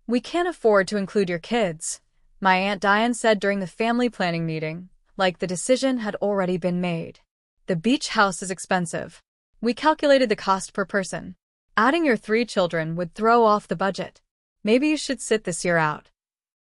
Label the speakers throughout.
Speaker 1: We can't afford to include your kids, my Aunt Diane said during the family planning meeting, like the decision had already been made. The beach house is expensive. We calculated the cost per person. Adding your 3 children would throw off the budget. Maybe you should sit this year out.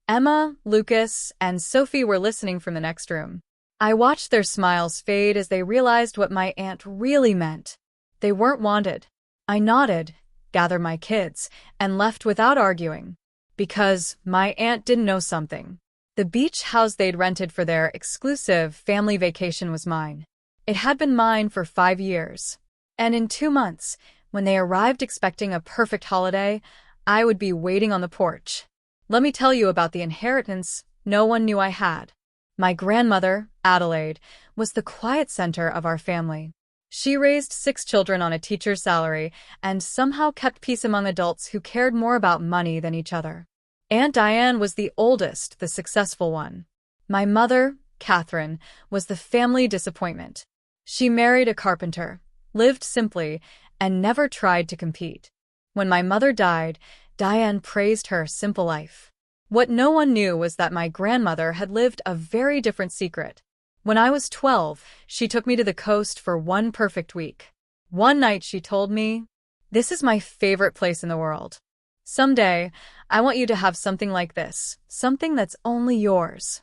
Speaker 1: Emma, Lucas, and Sophie were listening from the next room. I watched their smiles fade as they realized what my aunt really meant. They weren't wanted. I nodded, gathered my kids, and left without arguing. Because my aunt didn't know something. The beach house they'd rented for their exclusive family vacation was mine. It had been mine for 5 years. And in 2 months, when they arrived expecting a perfect holiday, I would be waiting on the porch. Let me tell you about the inheritance no one knew I had. My grandmother, Adelaide, was the quiet center of our family. She raised 6 children on a teacher's salary and somehow kept peace among adults who cared more about money than each other. Aunt Diane was the oldest, the successful one. My mother, Catherine, was the family disappointment. She married a carpenter, lived simply, and never tried to compete. When my mother died, Diane praised her simple life. What no one knew was that my grandmother had lived a very different secret. When I was 12, she took me to the coast for one perfect week. One night she told me, "This is my favorite place in the world. Someday, I want you to have something like this, something that's only yours."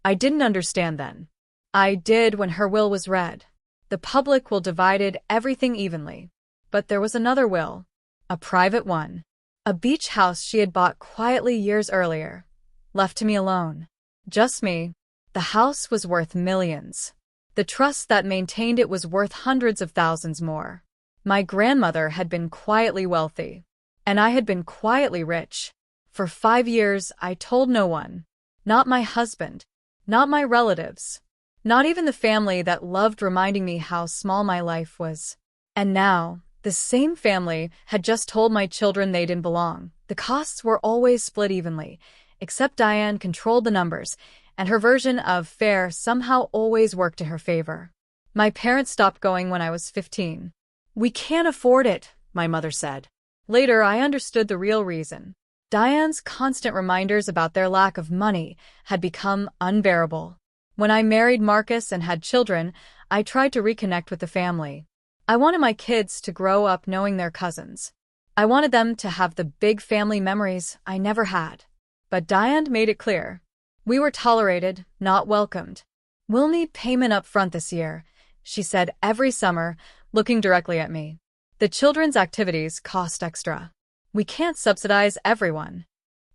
Speaker 1: I didn't understand then. I did when her will was read. The public will divided everything evenly. But there was another will, a private one. A beach house she had bought quietly years earlier, left to me alone. Just me. The house was worth millions. The trust that maintained it was worth hundreds of thousands more. My grandmother had been quietly wealthy, and I had been quietly rich. For 5 years, I told no one. Not my husband, not my relatives, not even the family that loved reminding me how small my life was. And now, the same family had just told my children they didn't belong. The costs were always split evenly, except Diane controlled the numbers, and her version of fair somehow always worked to her favor. My parents stopped going when I was 15. "We can't afford it," my mother said. Later, I understood the real reason. Diane's constant reminders about their lack of money had become unbearable. When I married Marcus and had children, I tried to reconnect with the family. I wanted my kids to grow up knowing their cousins. I wanted them to have the big family memories I never had. But Diane made it clear. We were tolerated, not welcomed. "We'll need payment up front this year," she said every summer, looking directly at me. "The children's activities cost extra. We can't subsidize everyone."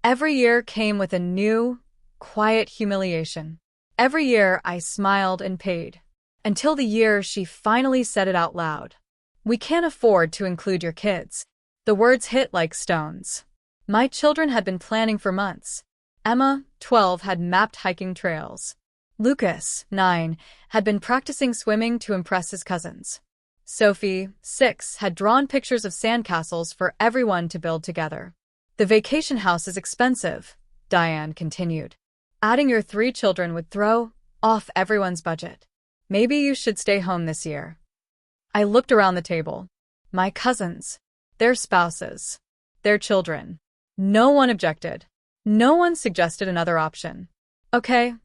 Speaker 1: Every year came with a new, quiet humiliation. Every year I smiled and paid. Until the year she finally said it out loud. "We can't afford to include your kids." The words hit like stones. My children had been planning for months. Emma, 12, had mapped hiking trails. Lucas, 9, had been practicing swimming to impress his cousins. Sophie, 6, had drawn pictures of sandcastles for everyone to build together. "The vacation house is expensive," Diane continued. "Adding your 3 children would throw off everyone's budget. Maybe you should stay home this year." I looked around the table. My cousins, their spouses, their children. No one objected. No one suggested another option. "Okay,"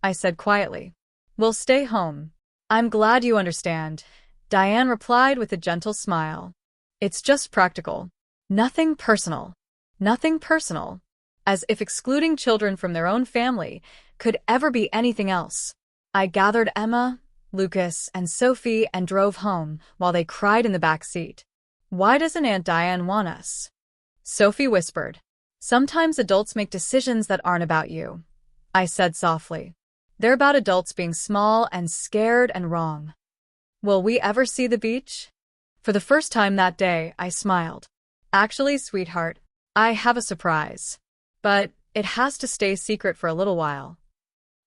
Speaker 1: I said quietly. "We'll stay home." "I'm glad you understand," Diane replied with a gentle smile. "It's just practical. Nothing personal. Nothing personal." As if excluding children from their own family could ever be anything else. I gathered Emma, Lucas, and Sophie and drove home while they cried in the back seat. "Why doesn't Aunt Diane want us?" Sophie whispered. "Sometimes adults make decisions that aren't about you," I said softly. "They're about adults being small and scared and wrong." "Will we ever see the beach?" For the first time that day, I smiled. "Actually, sweetheart, I have a surprise. But it has to stay secret for a little while."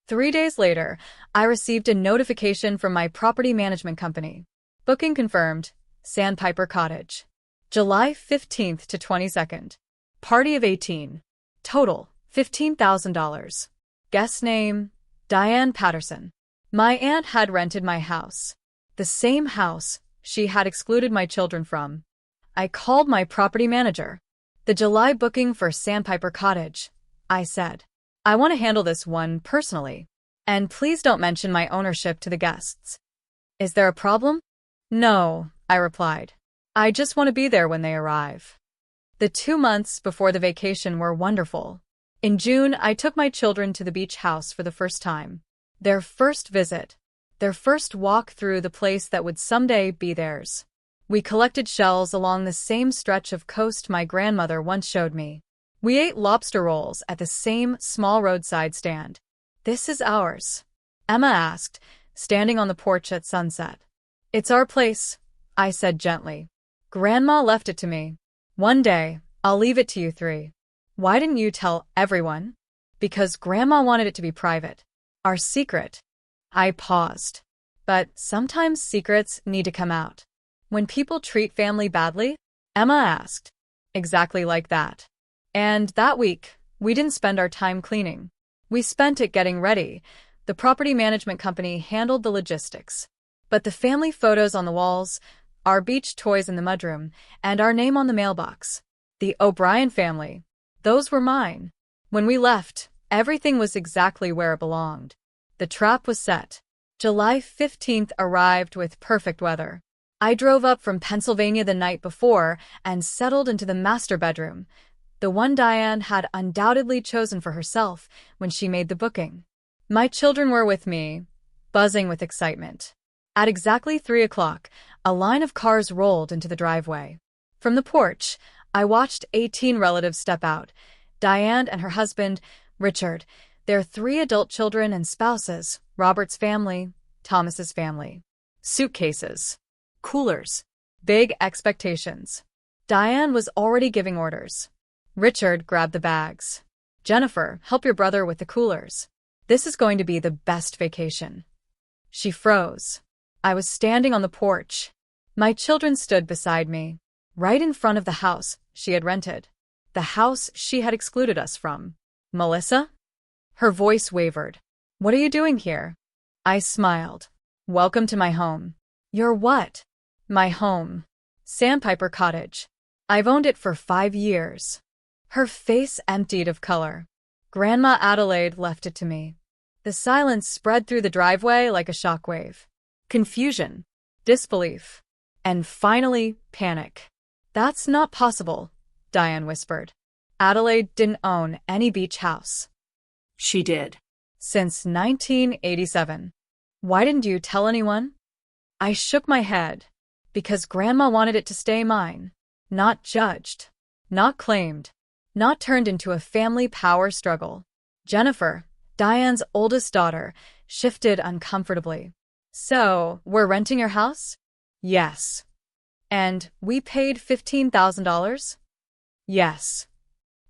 Speaker 1: 3 days later, I received a notification from my property management company. Booking confirmed, Sandpiper Cottage. July 15th to 22nd. Party of 18. Total, $15,000. Guest name, Diane Patterson. My aunt had rented my house. The same house she had excluded my children from. I called my property manager. The July booking for Sandpiper Cottage, I said. I want to handle this one personally. And please don't mention my ownership to the guests. Is there a problem? No, I replied. I just want to be there when they arrive. The 2 months before the vacation were wonderful. In June, I took my children to the beach house for the first time. Their first visit. Their first walk through the place that would someday be theirs. We collected shells along the same stretch of coast my grandmother once showed me. We ate lobster rolls at the same small roadside stand. This is ours, Emma asked, standing on the porch at sunset. It's our place, I said gently. Grandma left it to me. One day, I'll leave it to you three. Why didn't you tell everyone? Because Grandma wanted it to be private. Our secret. I paused. But sometimes secrets need to come out. When people treat family badly? Emma asked. Exactly like that. And that week, we didn't spend our time cleaning. We spent it getting ready. The property management company handled the logistics. But the family photos on the walls, our beach toys in the mudroom, and our name on the mailbox. The O'Brien family. Those were mine. When we left, everything was exactly where it belonged. The trap was set. July 15th arrived with perfect weather. I drove up from Pennsylvania the night before and settled into the master bedroom, the one Diane had undoubtedly chosen for herself when she made the booking. My children were with me, buzzing with excitement. At exactly 3 o'clock, a line of cars rolled into the driveway. From the porch, I watched 18 relatives step out, Diane and her husband, Richard, their 3 adult children and spouses, Robert's family, Thomas's family. Suitcases. Coolers. Big expectations. Diane was already giving orders. Richard grabbed the bags. Jennifer, help your brother with the coolers. This is going to be the best vacation. She froze. I was standing on the porch. My children stood beside me, right in front of the house she had rented. The house she had excluded us from. Melissa? Her voice wavered. What are you doing here? I smiled. Welcome to my home. Your what? My home. Sandpiper Cottage. I've owned it for 5 years. Her face emptied of color. Grandma Adelaide left it to me. The silence spread through the driveway like a shockwave. Confusion. Disbelief. And finally, panic. That's not possible, Diane whispered. Adelaide didn't own any beach house.
Speaker 2: She did.
Speaker 1: Since 1987. Why didn't you tell anyone? I shook my head. Because Grandma wanted it to stay mine. Not judged. Not claimed. Not turned into a family power struggle. Jennifer, Diane's oldest daughter, shifted uncomfortably. So, we're renting your house? Yes. And we paid $15,000? Yes.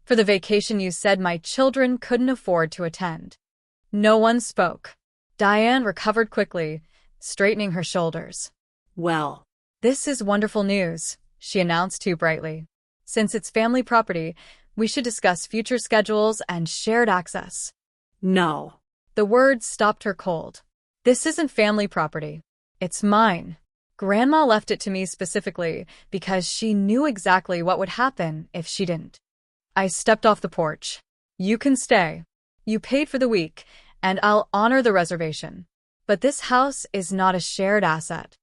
Speaker 1: For the vacation you said my children couldn't afford to attend. No one spoke. Diane recovered quickly, straightening her shoulders.
Speaker 2: Well,
Speaker 1: this is wonderful news, she announced too brightly. Since it's family property, we should discuss future schedules and shared access.
Speaker 2: No.
Speaker 1: The words stopped her cold. This isn't family property. It's mine. Grandma left it to me specifically because she knew exactly what would happen if she didn't. I stepped off the porch. You can stay. You paid for the week, and I'll honor the reservation. But this house is not a shared asset.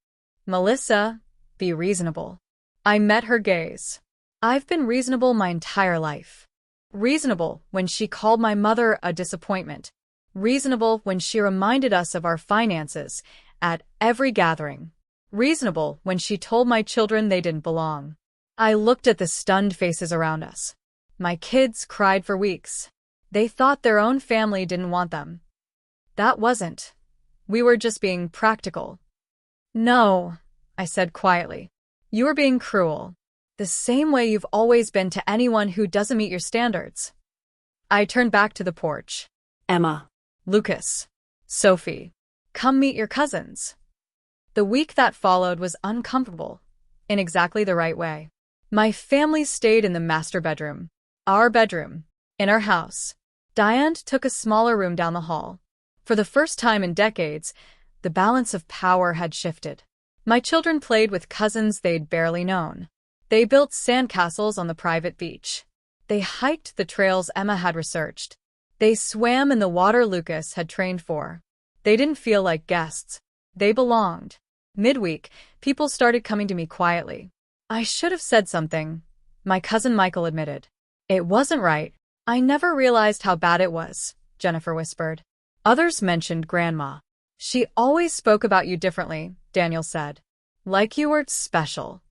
Speaker 1: Melissa, be reasonable. I met her gaze. I've been reasonable my entire life. Reasonable when she called my mother a disappointment. Reasonable when she reminded us of our finances at every gathering. Reasonable when she told my children they didn't belong. I looked at the stunned faces around us. My kids cried for weeks. They thought their own family didn't want them. That wasn't. We were just being practical. No, I said quietly. You were being cruel. The same way you've always been to anyone who doesn't meet your standards. I turned back to the porch.
Speaker 2: Emma.
Speaker 1: Lucas. Sophie. Come meet your cousins. The week that followed was uncomfortable, in exactly the right way. My family stayed in the master bedroom. Our bedroom. In our house. Diane took a smaller room down the hall. For the first time in decades, the balance of power had shifted. My children played with cousins they'd barely known. They built sandcastles on the private beach. They hiked the trails Emma had researched. They swam in the water Lucas had trained for. They didn't feel like guests. They belonged. Midweek, people started coming to me quietly. I should have said something, my cousin Michael admitted. It wasn't right. I never realized how bad it was, Jennifer whispered. Others mentioned Grandma. She always spoke about you differently, Daniel said. Like you were special.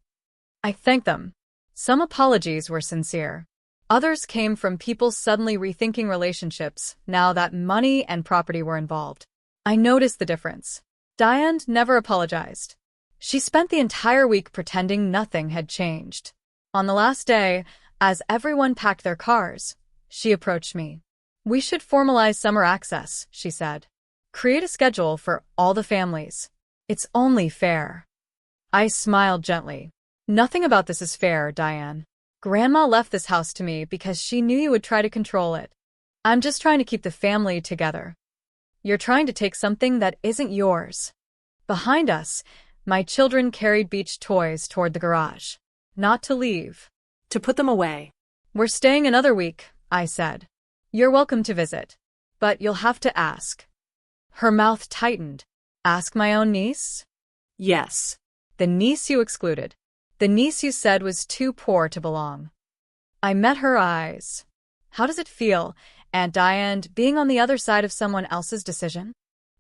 Speaker 1: I thanked them. Some apologies were sincere. Others came from people suddenly rethinking relationships now that money and property were involved. I noticed the difference. Diane never apologized. She spent the entire week pretending nothing had changed. On the last day, as everyone packed their cars, she approached me. We should formalize summer access, she said. Create a schedule for all the families. It's only fair. I smiled gently. Nothing about this is fair, Diane. Grandma left this house to me because she knew you would try to control it. I'm just trying to keep the family together. You're trying to take something that isn't yours. Behind us, my children carried beach toys toward the garage. Not to leave.
Speaker 2: To put them away.
Speaker 1: We're staying another week, I said. You're welcome to visit. But you'll have to ask. Her mouth tightened. Ask my own niece?
Speaker 2: Yes.
Speaker 1: The niece you excluded. The niece you said was too poor to belong. I met her eyes. How does it feel, Aunt Diane, being on the other side of someone else's decision?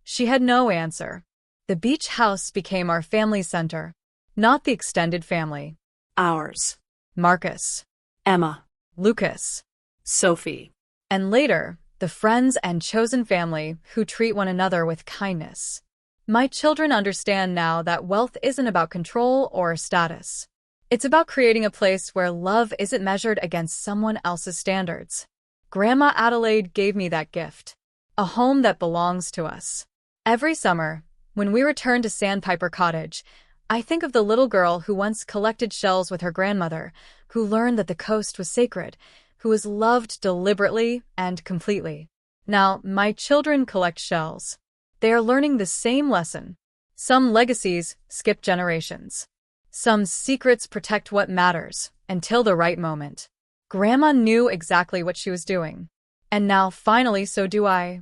Speaker 1: She had no answer. The beach house became our family center, not the extended family.
Speaker 2: Ours.
Speaker 1: Marcus.
Speaker 2: Emma.
Speaker 1: Lucas.
Speaker 2: Sophie.
Speaker 1: And later, the friends and chosen family who treat one another with kindness. My children understand now that wealth isn't about control or status. It's about creating a place where love isn't measured against someone else's standards. Grandma Adelaide gave me that gift. A home that belongs to us. Every summer, when we return to Sandpiper Cottage, I think of the little girl who once collected shells with her grandmother, who learned that the coast was sacred, who was loved deliberately and completely. Now, my children collect shells. They are learning the same lesson. Some legacies skip generations. Some secrets protect what matters until the right moment. Grandma knew exactly what she was doing. And now, finally, so do I.